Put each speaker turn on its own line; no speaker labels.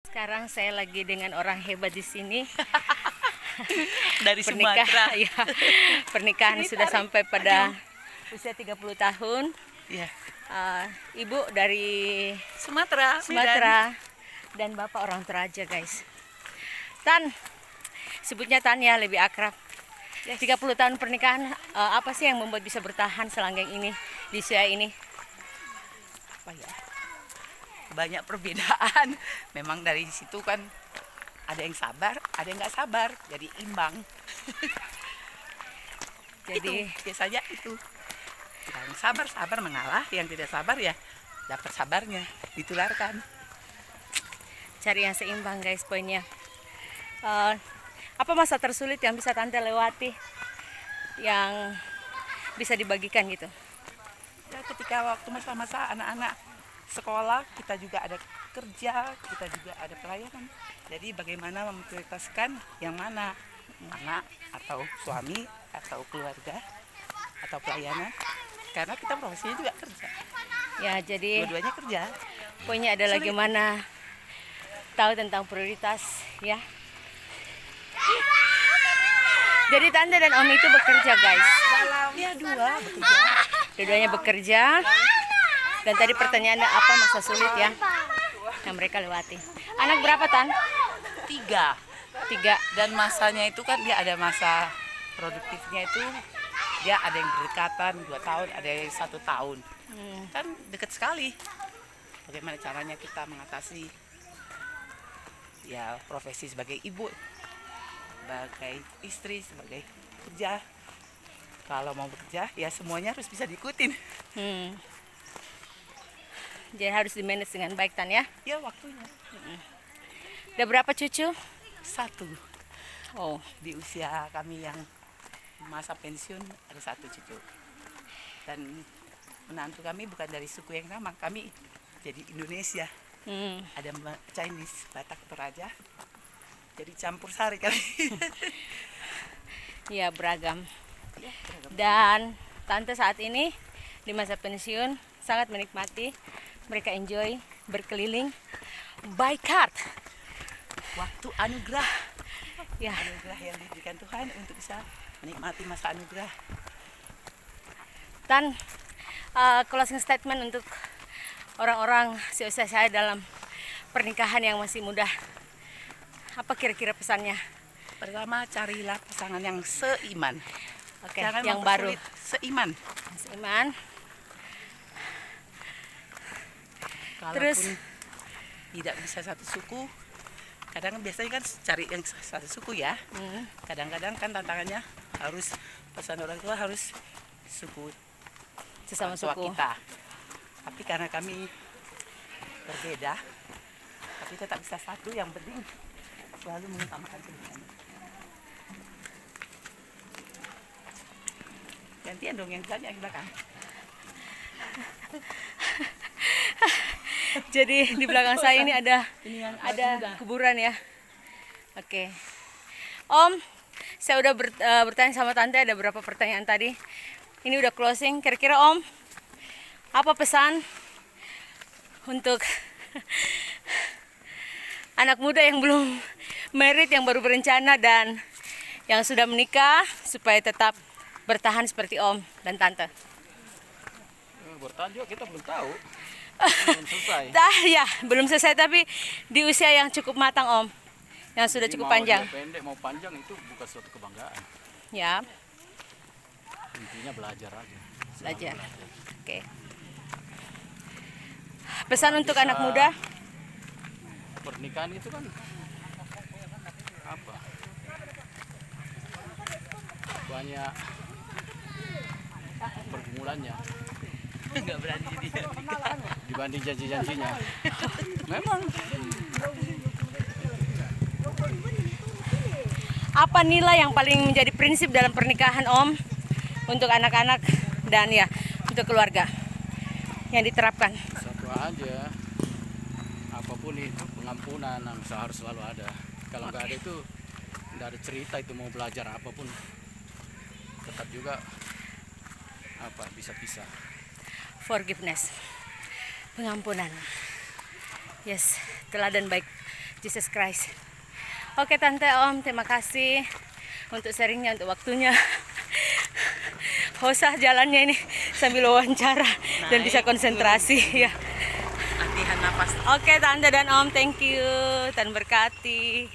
Sekarang saya lagi dengan orang hebat di sini.
Dari Sumatera.
Ya, pernikahan sudah sampai pada usia 30 tahun.
Ya.
Ibu dari
Sumatera.
Sumatera dan bapak orang Toraja, guys. Tan, sebutnya Tan ya, lebih akrab.
Yes.
30 tahun pernikahan, apa sih yang membuat bisa bertahan selanggang ini di usia ini?
Apa ya? Banyak perbedaan. Memang dari situ kan ada yang sabar, ada yang nggak sabar, jadi imbang.
Jadi
itu, biasanya itu. Yang sabar mengalah, yang tidak sabar ya dapat sabarnya, ditularkan.
cari yang seimbang, guys, poinnya. Apa masa tersulit yang bisa Tante lewati, yang bisa dibagikan gitu?
Ya, ketika waktu masa-masa anak-anak sekolah, kita juga ada kerja, kita juga ada pelayanan. Jadi bagaimana memprioritaskan yang mana, anak atau suami atau keluarga atau pelayanan, karena kita profesinya juga kerja.
Ya, jadi
Dua-duanya kerja.
poinnya adalah
Sulit.
gimana tahu tentang prioritas, ya. Jadi Tante dan Om itu bekerja, guys.
Ya, dua bekerja.
Dua-duanya bekerja. Dan tadi pertanyaannya apa masa sulit ya yang mereka lewati. Anak berapa, Tan?
3.
3.
Dan masanya itu kan dia ada masa produktifnya itu, dia ada yang berdekatan 2 tahun, ada yang 1 tahun. Kan dekat sekali. Bagaimana caranya kita mengatasi ya profesi sebagai ibu, sebagai istri, sebagai kerja. Kalau mau bekerja ya semuanya harus bisa diikutin.
Jadi harus di-manage dengan baik, Tan, ya.
Ya waktunya.
Udah berapa cucu?
1.
Oh,
Di usia kami yang masa pensiun ada 1 cucu. Dan menantu kami bukan dari suku yang sama, kami jadi Indonesia. Ada Chinese, Batak, Toraja. Jadi campur sari kali.
ya beragam.
Ya, beragam.
Dan Tante saat ini di masa pensiun sangat menikmati, mereka enjoy berkeliling by cart.
Waktu anugerah.
Ya,
Anugerah yang diberikan Tuhan untuk bisa menikmati masa anugerah.
Tan, closing statement untuk orang-orang seusia saya dalam pernikahan yang masih muda. Apa kira-kira pesannya?
Pertama, carilah pasangan yang seiman.
Oke,
Jangan
yang baru.
mempersulit, seiman.
Seiman.
Kalaupun
Terus?
tidak bisa satu suku, kadang biasanya kan cari yang satu suku ya. Kadang-kadang kan tantangannya harus pesan orang tua harus suku
Sesama
orang tua
suku.
kita. Tapi karena kami berbeda, tapi tetap bisa satu, yang penting selalu mengutamakan kebenaran. Gantian dong yang tanya di belakang.
Jadi di belakang saya ini ada
Ada
kuburan ya. Oke. Om, saya udah bertanya sama Tante ada beberapa pertanyaan tadi. Ini udah closing. Kira-kira Om, apa pesan untuk anak muda yang belum married, yang baru berencana dan yang sudah menikah supaya tetap bertahan seperti Om dan Tante?
Bertahan juga kita belum tahu. Belum selesai.
Ya, belum selesai tapi di usia yang cukup matang Om, yang sudah
Jadi
cukup
mau
panjang.
dia pendek mau panjang itu bukan suatu kebanggaan.
Ya,
Intinya belajar aja. Selalu
belajar.
belajar.
Oke. Pesan untuk
bisa-
anak muda?
Pernikahan itu kan apa? Banyak pergumulannya
nggak berani dia.
dibanding janji-janjinya. Memang
Apa nilai yang paling menjadi prinsip dalam pernikahan Om untuk anak-anak dan ya untuk keluarga yang diterapkan?
satu aja. Apapun itu pengampunan yang harus selalu ada. Kalau nggak ada itu nggak ada cerita itu mau belajar apapun tetap juga bisa pisah.
Forgiveness, pengampunan. Yes, teladan baik Jesus Christ. Oke Tante, Om, terima kasih untuk sharingnya, untuk waktunya. Hosah jalannya ini sambil wawancara dan bisa konsentrasi ya.
Latihan napas.
Oke Tante dan Om, thank you. Tuhan berkati.